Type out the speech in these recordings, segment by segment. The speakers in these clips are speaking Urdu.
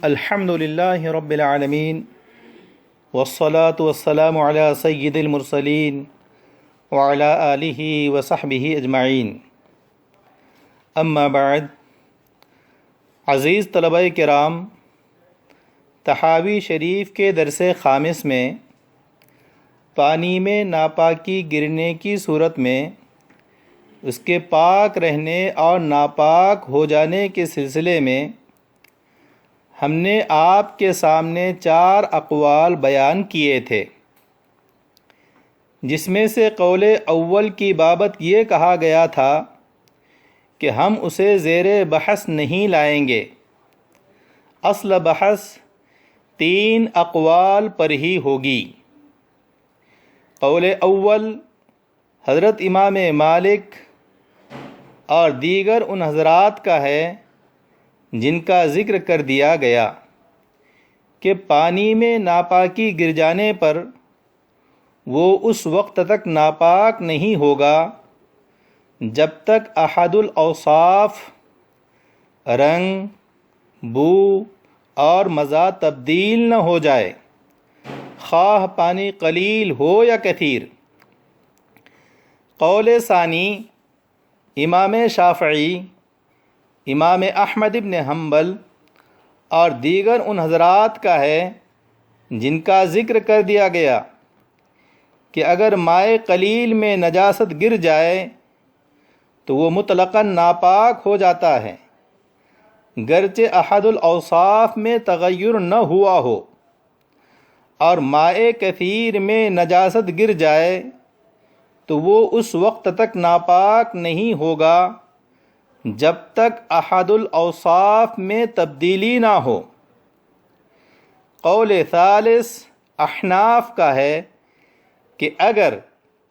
الحمد للہ رب العالمین والصلاة والسلام علی سید المرسلین وعلی آلہ وصحبہ اجمعین، اما بعد۔ عزیز طلبہ کرام، تحاوی شریف کے درس خامس میں پانی میں ناپاکی گرنے کی صورت میں اس کے پاک رہنے اور ناپاک ہو جانے کے سلسلے میں ہم نے آپ کے سامنے 4 اقوال بیان کیے تھے، جس میں سے قول اول کی بابت یہ کہا گیا تھا کہ ہم اسے زیر بحث نہیں لائیں گے۔ اصل بحث 3 اقوال پر ہی ہوگی۔ قول اول حضرت امام مالک اور دیگر ان حضرات کا ہے جن کا ذکر کر دیا گیا کہ پانی میں ناپاکی گر جانے پر وہ اس وقت تک ناپاک نہیں ہوگا جب تک احد الاوصاف رنگ، بو اور مزہ تبدیل نہ ہو جائے، خواہ پانی قلیل ہو یا کثیر۔ قول ثانی امام شافعی، امام احمد بن حنبل اور دیگر ان حضرات کا ہے جن کا ذکر کر دیا گیا کہ اگر مائع قلیل میں نجاست گر جائے تو وہ مطلقاً ناپاک ہو جاتا ہے، گرچہ احد الاوصاف میں تغیر نہ ہوا ہو، اور مائع کثیر میں نجاست گر جائے تو وہ اس وقت تک ناپاک نہیں ہوگا جب تک احد الاوصاف میں تبدیلی نہ ہو۔ قول ثالث احناف کا ہے کہ اگر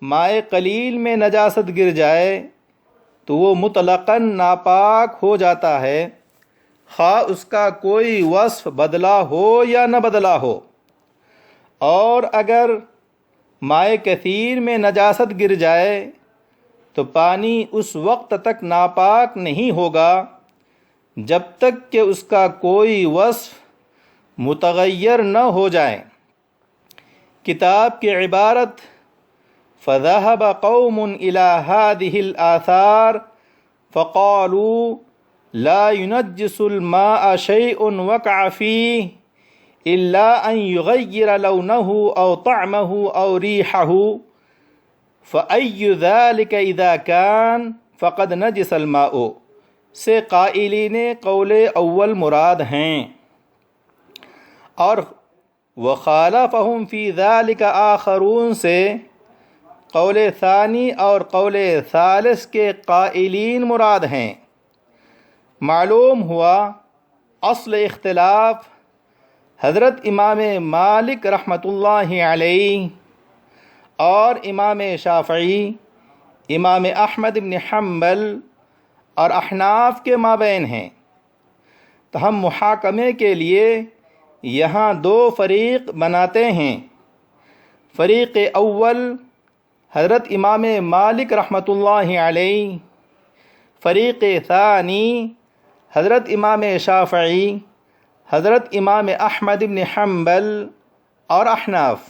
مائع قلیل میں نجاست گر جائے تو وہ مطلقاً ناپاک ہو جاتا ہے، خواہ اس کا کوئی وصف بدلا ہو یا نہ بدلا ہو، اور اگر مائع کثیر میں نجاست گر جائے تو پانی اس وقت تک ناپاک نہیں ہوگا جب تک کہ اس کا کوئی وصف متغیر نہ ہو جائے۔ کتاب کی عبارت فَذَهَبَ قَوْمٌ إِلَى هَذِهِ الْآثَارِ فَقَالُوا لَا يُنَجِّسُ الْمَاءَ شَيْءٌ وَقَعَ فِيهِ إِلَّا أَن يُغَيِّرَ لَوْنَهُ أَوْ طَعْمَهُ أَوْ رِيحَهُ فَأَيُّ ذَلِكَ إِذَا كَانَ فَقَدْ نَجِسَ الْمَاءُ سے قائلین قول اول مراد ہیں، اور وَخَالَفَهُمْ فِي ذَلِكَ آخَرُونَ سے قول ثانی اور قول ثالث کے قائلین مراد ہیں۔ معلوم ہوا اصل اختلاف حضرت امام مالک رحمۃ اللہ علیہ اور امام شافعی، امام احمد بن حنبل اور احناف کے مابین ہیں۔ تو ہم محاکمے کے لیے یہاں 2 فریق بناتے ہیں۔ فریق اول حضرت امام مالک رحمۃ اللہ علیہ، فریق ثانی حضرت امام شافعی، حضرت امام احمد بن حنبل اور احناف۔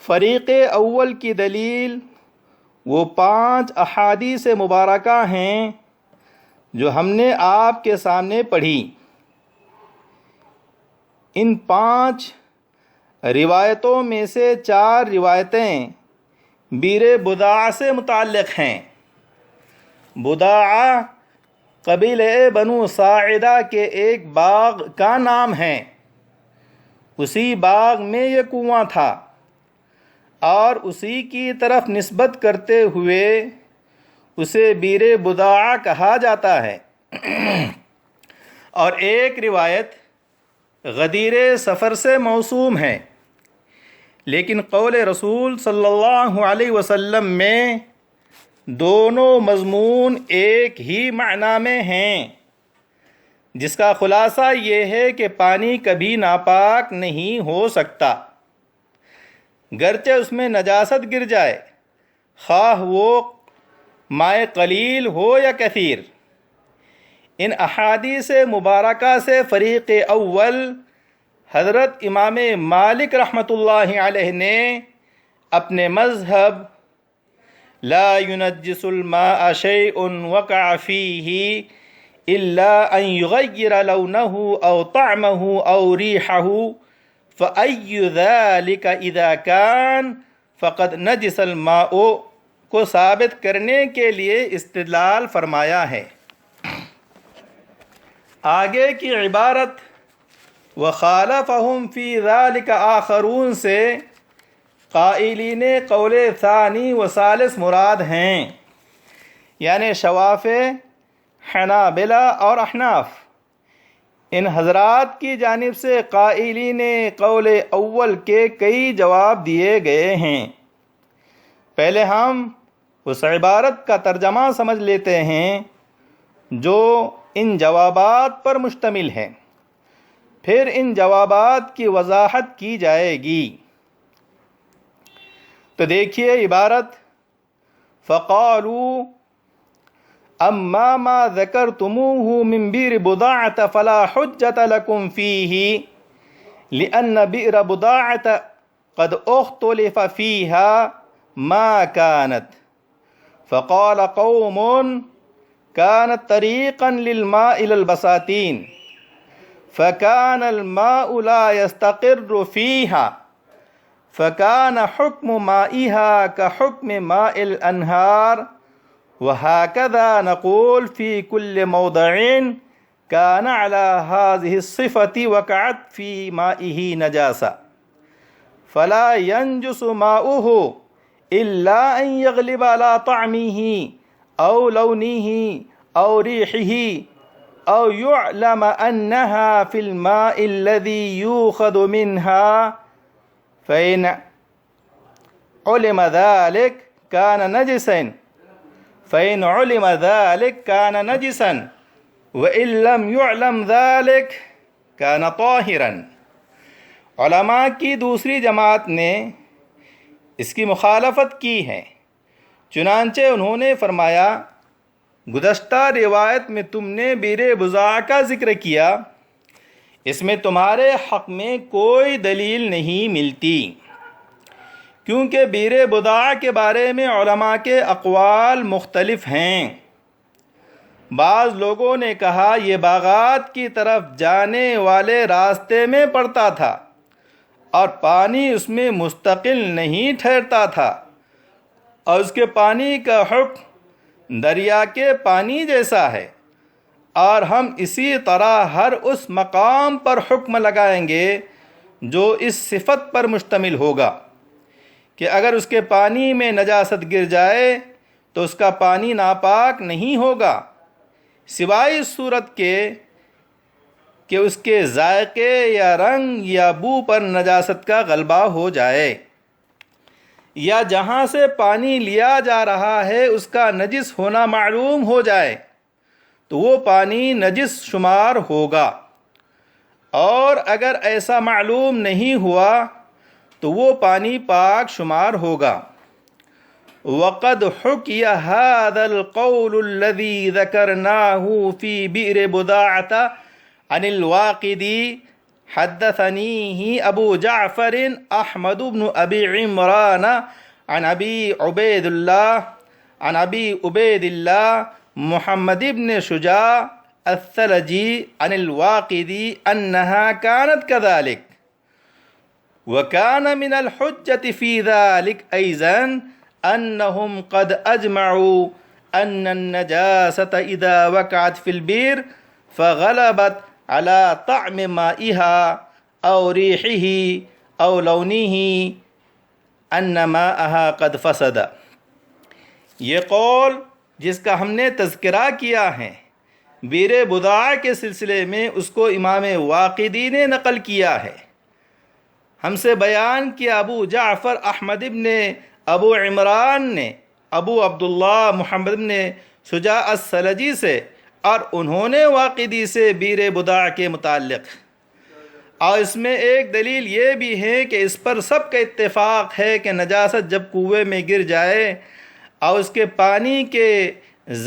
فریق اول کی دلیل وہ 5 احادیث مبارکہ ہیں جو ہم نے آپ کے سامنے پڑھی۔ ان 5 روایتوں میں سے 4 روایتیں بیر بداع سے متعلق ہیں۔ بداع قبیلہ بنو ساعدہ کے ایک باغ کا نام ہے۔ اسی باغ میں یہ کنواں تھا، اور اسی کی طرف نسبت کرتے ہوئے اسے بیر بداع کہا جاتا ہے۔ اور ایک روایت غدیر سفر سے موسوم ہے، لیکن قول رسول صلی اللہ علیہ وسلم میں دونوں مضمون ایک ہی معنی میں ہیں، جس کا خلاصہ یہ ہے کہ پانی کبھی ناپاک نہیں ہو سکتا، گرچہ اس میں نجاست گر جائے، خواہ وہ مائع قلیل ہو یا کثیر۔ ان احادیث مبارکہ سے فریق اول حضرت امام مالک رحمۃ اللہ علیہ نے اپنے مذہب لا ينجس الماء شيء وقع فيه إلا أن يغير لونه أو طعمه أو ريحه فأي ذلك إذا كان فقد نجس الماء کو ثابت کرنے کے لیے استدلال فرمایا ہے۔ آگے کی عبارت وخالفهم في ذلك آخرون سے قائلین قول ثانی و ثالث مراد ہیں، یعنی شوافع، حنابلہ اور احناف۔ ان حضرات کی جانب سے قائلین قول اول کے کئی جواب دیے گئے ہیں۔ پہلے ہم اس عبارت کا ترجمہ سمجھ لیتے ہیں جو ان جوابات پر مشتمل ہے، پھر ان جوابات کی وضاحت کی جائے گی۔ تو دیکھیے عبارت فقالوا اما ما ذکرتموه من بئر بضاعة فلا حجة لكم فيه لأن بئر بضاعة قد اختلف فيها ما كانت فقال قوم كانت طريقا للماء إلى البساتين فكان الماء لا يستقر فيها فكان حكم مائها كحكم ماء الأنهار وهكذا نقول في كل موضع كان على هذه الصفة وقعت في مائه نجاسة فلا ينجس ماؤه إلا أن يغلب على طعمه أو لونه أو ريحه أو يعلم أنها في الماء الذي يؤخذ منها فإن علم ذلك كان نجسا فإن علم ذلك كان نجسا وإن لم يعلم ذلك كان طاهرا۔ علماء کی دوسری جماعت نے اس کی مخالفت کی ہے، چنانچہ انہوں نے فرمایا گزشتہ روایت میں تم نے بئر بضاعہ کا ذکر کیا، اس میں تمہارے حق میں کوئی دلیل نہیں ملتی، کیونکہ بئر بضاعہ کے بارے میں علماء کے اقوال مختلف ہیں۔ بعض لوگوں نے کہا یہ باغات کی طرف جانے والے راستے میں پڑتا تھا اور پانی اس میں مستقل نہیں ٹھہرتا تھا، اور اس کے پانی کا حکم دریا کے پانی جیسا ہے، اور ہم اسی طرح ہر اس مقام پر حکم لگائیں گے جو اس صفت پر مشتمل ہوگا کہ اگر اس کے پانی میں نجاست گر جائے تو اس کا پانی ناپاک نہیں ہوگا، سوائے اس صورت کے کہ اس کے ذائقے یا رنگ یا بو پر نجاست کا غلبہ ہو جائے، یا جہاں سے پانی لیا جا رہا ہے اس کا نجس ہونا معلوم ہو جائے تو وہ پانی نجس شمار ہوگا، اور اگر ایسا معلوم نہیں ہوا تو وہ پانی پاک شمار ہوگا۔ وقد حكي هذا القول الذي ذكرناه في بئر بضاعة عن الواقدي حدثنيه أبو جعفر أحمد بن أبي عمران عن أبي عبيد الله محمد بن شجاع الثلجي عن الواقدي أنها كانت كذلك، وكان من الحجة في ذلك أيضا أنهم قد أجمعوا أن النجاسة إذا وقعت في البئر فغلبت على طعم مائها أو ريحه أو لونه أن ماءها قد فسد۔ یہ قول جس کا ہم نے تذکرہ کیا ہے بئر بضاعہ کے سلسلے میں، اس کو امام واقدی نے نقل کیا ہے، ہم سے بیان کیا ابو جعفر احمد ابن ابو عمران نے ابو عبداللہ محمد ابن شجاع الثلجی سے، اور انہوں نے واقدی سے بئر بضاعہ کے متعلق۔ اور اس میں ایک دلیل یہ بھی ہے کہ اس پر سب کا اتفاق ہے کہ نجاست جب کنویں میں گر جائے اور اس کے پانی کے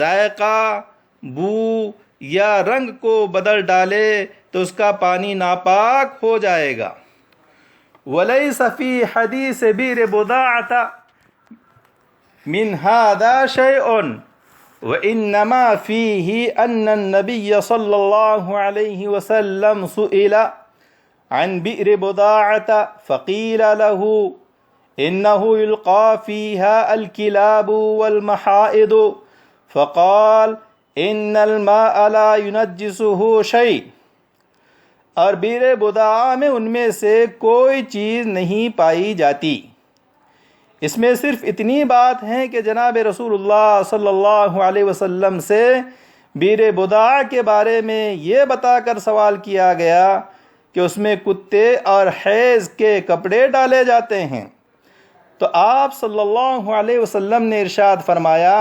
ذائقہ، بو یا رنگ کو بدل ڈالے تو اس کا پانی ناپاک ہو جائے گا۔ وَلَيْسَ فِي حَدِيثِ بِئْرِ بُضَاعَةَ مِنْ هَذَا شَيْءٌ وَإِنَّمَا فِيهِ أَنَّ النَّبِيَّ صَلَّى اللَّهُ عَلَيْهِ وَسَلَّمَ سُئِلَ عَنْ بِئْرِ بُضَاعَةَ فَقِيلَ لَهُ إِنَّهُ يُلْقَى فِيهَا الْكِلَابُ وَالْمَحَائِضُ فَقَالَ إِنَّ الْمَاءَ لَا يُنَجِّسُهُ شَيْءٌ۔ اور بئر بضاعہ میں ان میں سے کوئی چیز نہیں پائی جاتی۔ اس میں صرف اتنی بات ہے کہ جناب رسول اللہ صلی اللہ علیہ وسلم سے بئر بضاعہ کے بارے میں یہ بتا کر سوال کیا گیا کہ اس میں کتے اور حیض کے کپڑے ڈالے جاتے ہیں، تو آپ صلی اللہ علیہ وسلم نے ارشاد فرمایا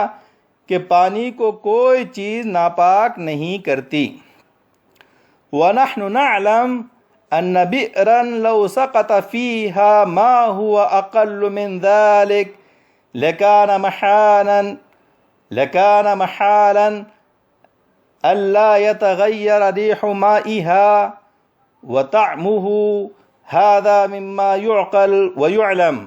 کہ پانی کو کوئی چیز ناپاک نہیں کرتی۔ وَنَحْنُ نَعْلَمُ أَنَّ بِئْرًا لَوْ سَقَطَ فِيهَا مَا هُوَ أَقَلُّ مِنْ ذَلِكَ لَكَانَ مَحَالًا أَلَّا يَتَغَيَّرَ رِيحُ مَائِهَا وَطَعْمُهُ هَذَا مِمَّا يُعْقَلُ وَيُعْلَمُ۔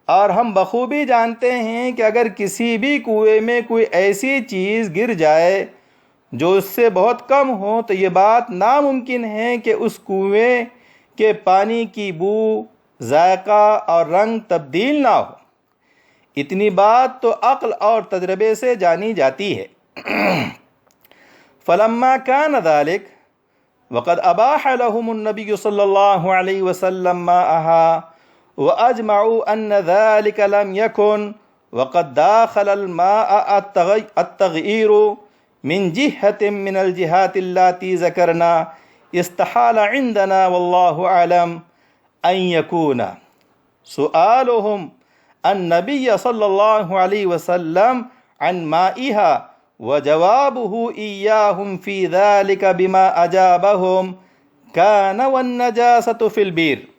اور ہم بخوبی جانتے ہیں کہ اگر کسی بھی کنویں میں کوئی ایسی چیز گر جائے جو اس سے بہت کم ہو تو یہ بات ناممکن ہے کہ اس کنویں کے پانی کی بو، ذائقہ اور رنگ تبدیل نہ ہو۔ اتنی بات تو عقل اور تجربے سے جانی جاتی ہے۔ فلما كان ذلك وقد اباح لهم النبي صلى الله عليه وسلم ماءها واجمعوا ان ذلك لم يكن وقد داخل الماء التغيير من جهة من الجهات التي ذكرنا استحال عندنا والله أعلم أن يكون سؤالهم النبي صلى الله عليه وسلم عن مائها وجوابه إياهم في ذلك بما أجابهم كان والنجاسة في البير۔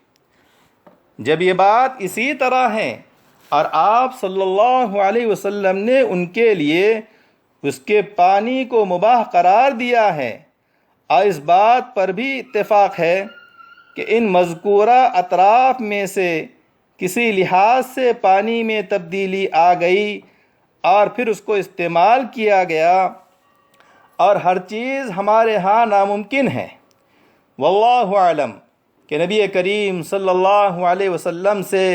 جب یہ بات اسی طرح ہے اور آپ صلی اللہ علیہ وسلم نے ان کے لیے اس کے پانی کو مباح قرار دیا ہے، اور اس بات پر بھی اتفاق ہے کہ ان مذکورہ اطراف میں سے کسی لحاظ سے پانی میں تبدیلی آ گئی اور پھر اس کو استعمال کیا گیا، اور ہر چیز ہمارے ہاں ناممکن ہے۔ واللہ اعلم کہ نبی کریم صلی اللہ علیہ وسلم سے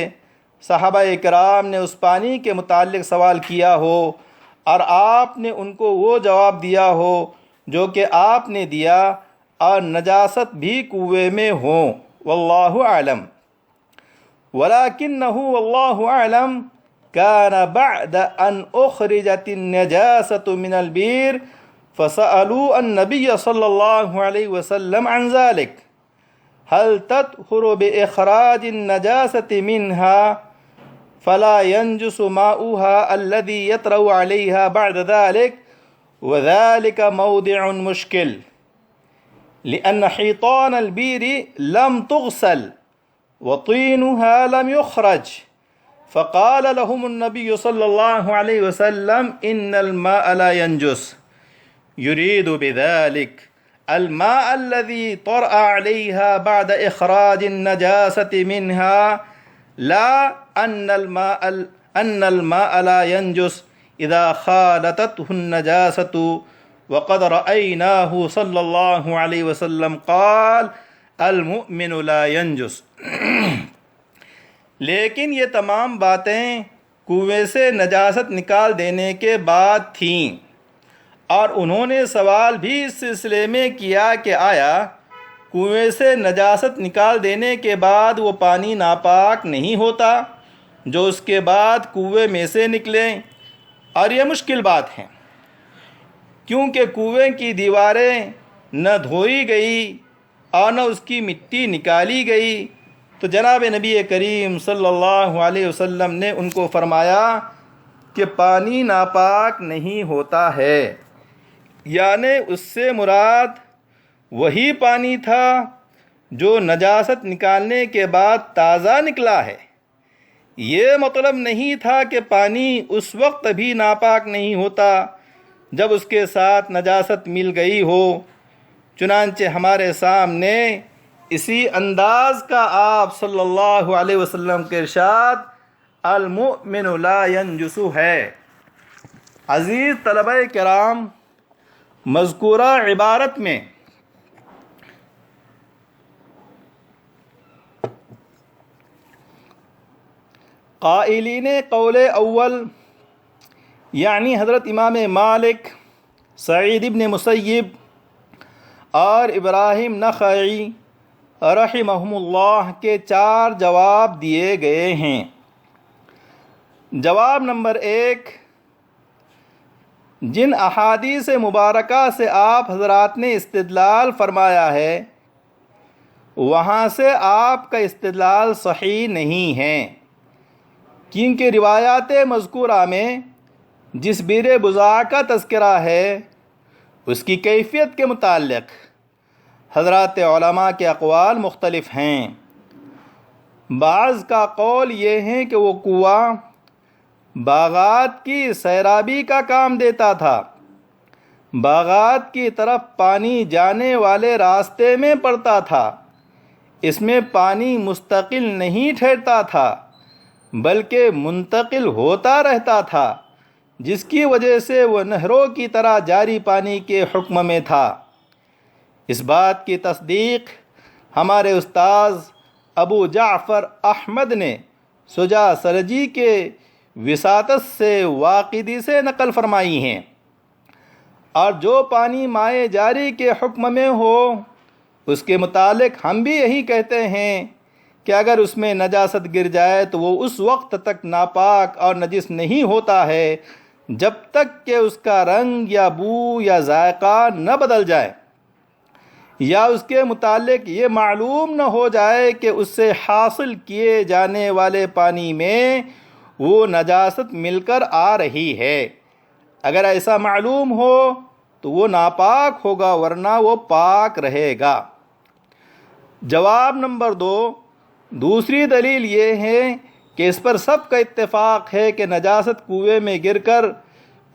صحابہ کرام نے اس پانی کے متعلق سوال کیا ہو اور آپ نے ان کو وہ جواب دیا ہو جو کہ آپ نے دیا، اور نجاست بھی کنویں میں ہوں۔ واللہ اعلم۔ ولکنہ واللہ اعلم كان بعد ان اخرجت النجاسة من البئر فسألوا النبي صلى الله عليه وسلم عن ذلك هل تطهر بإخراج النجاسة منها فلا ينجس ماؤها الذي يطرأ عليها بعد ذلك وذلك موضع مشكل لأن حيطان البئر لم تغسل وطينها لم يخرج فقال لهم النبي صلى الله عليه وسلم إن الماء لا ينجس يريد بذلك الماء الذي طرأ عليها بعد إخراج النجاسة منها لا أن الماء لا ينجس إذا خالطته النجاسة وقد رأيناه صلى الله عليه وسلم قال المؤمن لا ينجس۔ لیکن یہ تمام باتیں کنویں سے نجاست نکال دینے کے بعد تھیں، اور انہوں نے سوال بھی اس سلسلے میں کیا کہ آیا کنویں سے نجاست نکال دینے کے بعد وہ پانی ناپاک نہیں ہوتا جو اس کے بعد کنویں میں سے نکلے؟ اور یہ مشکل بات ہے کیونکہ کنویں کی دیواریں نہ دھوئی گئی اور نہ اس کی مٹی نکالی گئی۔ تو جناب نبی کریم صلی اللہ علیہ وسلم نے ان کو فرمایا کہ پانی ناپاک نہیں ہوتا ہے، یعنی اس سے مراد وہی پانی تھا جو نجاست نکالنے کے بعد تازہ نکلا ہے۔ یہ مطلب نہیں تھا کہ پانی اس وقت بھی ناپاک نہیں ہوتا جب اس کے ساتھ نجاست مل گئی ہو۔ چنانچہ ہمارے سامنے اسی انداز کا آپ صلی اللہ علیہ وسلم کے ارشاد المؤمن لا ینجس ہے۔ عزیز طلبہ کرام، مذکورہ عبارت میں قائلین قول اول یعنی حضرت امام مالک، سعید بن مسیب اور ابراہیم نخعی رحمہم اللہ کے 4 جواب دیے گئے ہیں۔ جواب نمبر 1، جن احادیث مبارکہ سے آپ حضرات نے استدلال فرمایا ہے وہاں سے آپ کا استدلال صحیح نہیں ہے، کیونکہ روایات مذکورہ میں جس بیر بضاع کا تذکرہ ہے اس کی کیفیت کے متعلق حضرات علماء کے اقوال مختلف ہیں۔ بعض کا قول یہ ہے کہ وہ کنواں باغات کی سیرابی کا کام دیتا تھا، باغات کی طرف پانی جانے والے راستے میں پڑتا تھا، اس میں پانی مستقل نہیں ٹھہرتا تھا بلکہ منتقل ہوتا رہتا تھا، جس کی وجہ سے وہ نہروں کی طرح جاری پانی کے حکم میں تھا۔ اس بات کی تصدیق ہمارے استاذ ابو جعفر احمد نے سجا سرجی کے وساطت سے واقدی سے نقل فرمائی ہیں۔ اور جو پانی مائع جاری کے حکم میں ہو اس کے متعلق ہم بھی یہی کہتے ہیں کہ اگر اس میں نجاست گر جائے تو وہ اس وقت تک ناپاک اور نجس نہیں ہوتا ہے جب تک کہ اس کا رنگ یا بو یا ذائقہ نہ بدل جائے، یا اس کے متعلق یہ معلوم نہ ہو جائے کہ اس سے حاصل کیے جانے والے پانی میں وہ نجاست مل کر آ رہی ہے۔ اگر ایسا معلوم ہو تو وہ ناپاک ہوگا، ورنہ وہ پاک رہے گا۔ جواب نمبر 2، دوسری دلیل یہ ہے کہ اس پر سب کا اتفاق ہے کہ نجاست کنویں میں گر کر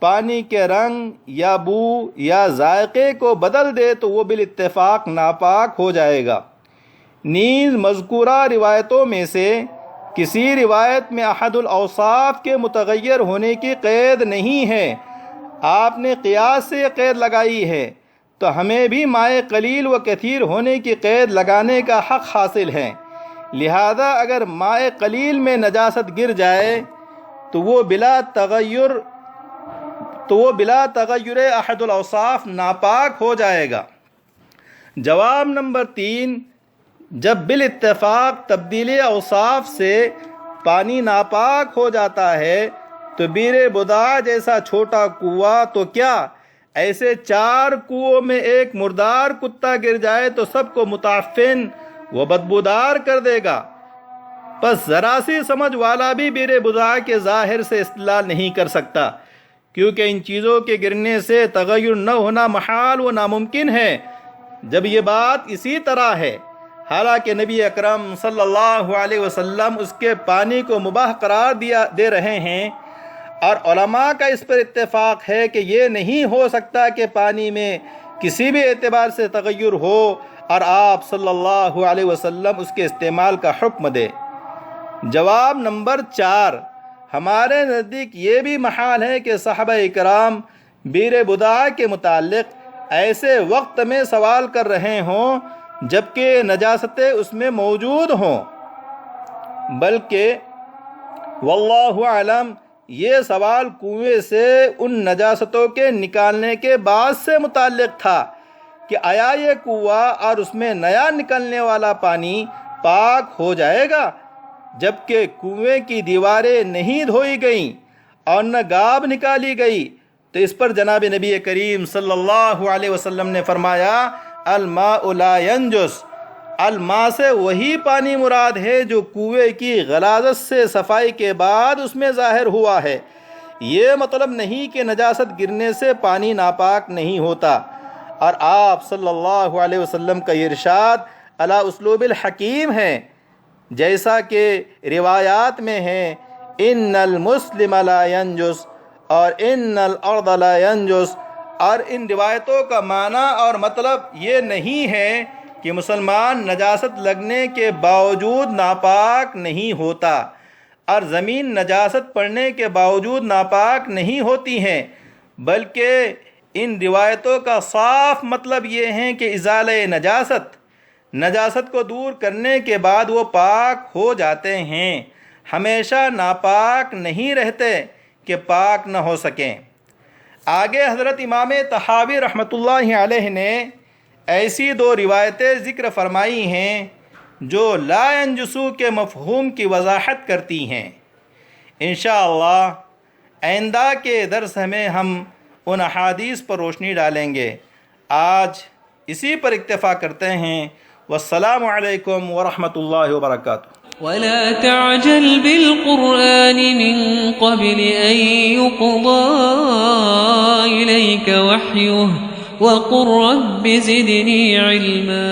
پانی کے رنگ یا بو یا ذائقے کو بدل دے تو وہ بالاتفاق ناپاک ہو جائے گا۔ نیز مذکورہ روایتوں میں سے کسی روایت میں احد الاوصاف کے متغیر ہونے کی قید نہیں ہے، آپ نے قیاس سے یہ قید لگائی ہے، تو ہمیں بھی مائع قلیل و کثیر ہونے کی قید لگانے کا حق حاصل ہے۔ لہذا اگر مائع قلیل میں نجاست گر جائے تو وہ بلا تغیر احد الاوصاف ناپاک ہو جائے گا۔ جواب نمبر 3، جب بالاتفاق تبدیلی اوصاف سے پانی ناپاک ہو جاتا ہے تو بیر بضاع جیسا چھوٹا کنواں تو کیا ایسے 4 کنووں میں ایک مردار کتا گر جائے تو سب کو متعفن و بدبودار کر دے گا۔ پس ذرا سی سمجھ والا بھی بیر بضاع کے ظاہر سے استدلال نہیں کر سکتا، کیونکہ ان چیزوں کے گرنے سے تغیر نہ ہونا محال و ناممکن ہے۔ جب یہ بات اسی طرح ہے، حالانکہ نبی اکرم صلی اللہ علیہ وسلم اس کے پانی کو مباح قرار دے رہے ہیں، اور علماء کا اس پر اتفاق ہے کہ یہ نہیں ہو سکتا کہ پانی میں کسی بھی اعتبار سے تغیر ہو اور آپ صلی اللہ علیہ وسلم اس کے استعمال کا حکم دے۔ جواب نمبر 4، ہمارے نزدیک یہ بھی محال ہے کہ صحابہ اکرام بیر بضاع کے متعلق ایسے وقت میں سوال کر رہے ہوں جبکہ نجاستیں اس میں موجود ہوں، بلکہ واللہ اعلم یہ سوال کنویں سے ان نجاستوں کے نکالنے کے بعد سے متعلق تھا کہ آیا یہ کنواں اور اس میں نیا نکلنے والا پانی پاک ہو جائے گا، جبکہ کنویں کی دیواریں نہیں دھوئی گئیں اور نہ گاب نکالی گئی۔ تو اس پر جناب نبی کریم صلی اللہ علیہ وسلم نے فرمایا الماء لا ینجس، الماء سے وہی پانی مراد ہے جو کنویں کی غلاظت سے صفائی کے بعد اس میں ظاہر ہوا ہے۔ یہ مطلب نہیں کہ نجاست گرنے سے پانی ناپاک نہیں ہوتا۔ اور آپ صلی اللہ علیہ وسلم کا ارشاد علی اسلوب الحکیم ہے، جیسا کہ روایات میں ہے ان المسلم لا ینجس اور ان الارض لا ینجس اور ان روایتوں کا معنی اور مطلب یہ نہیں ہے کہ مسلمان نجاست لگنے کے باوجود ناپاک نہیں ہوتا اور زمین نجاست پڑنے کے باوجود ناپاک نہیں ہوتی ہیں، بلکہ ان روایتوں کا صاف مطلب یہ ہے کہ ازالہ نجاست کو دور کرنے کے بعد وہ پاک ہو جاتے ہیں، ہمیشہ ناپاک نہیں رہتے کہ پاک نہ ہو سکیں۔ آگے حضرت امام طحاوی رحمۃ اللہ علیہ نے ایسی 2 روایتیں ذکر فرمائی ہیں جو لا ینجسو کے مفہوم کی وضاحت کرتی ہیں۔ انشاءاللہ آئندہ کے درس میں ہم ان احادیث پر روشنی ڈالیں گے۔ آج اسی پر اکتفا کرتے ہیں۔ والسلام علیکم ورحمۃ اللہ وبرکاتہ۔ ولا تعجل بالقرآن من قبل أن يقضى إليك وحيه وقل رب زدني علما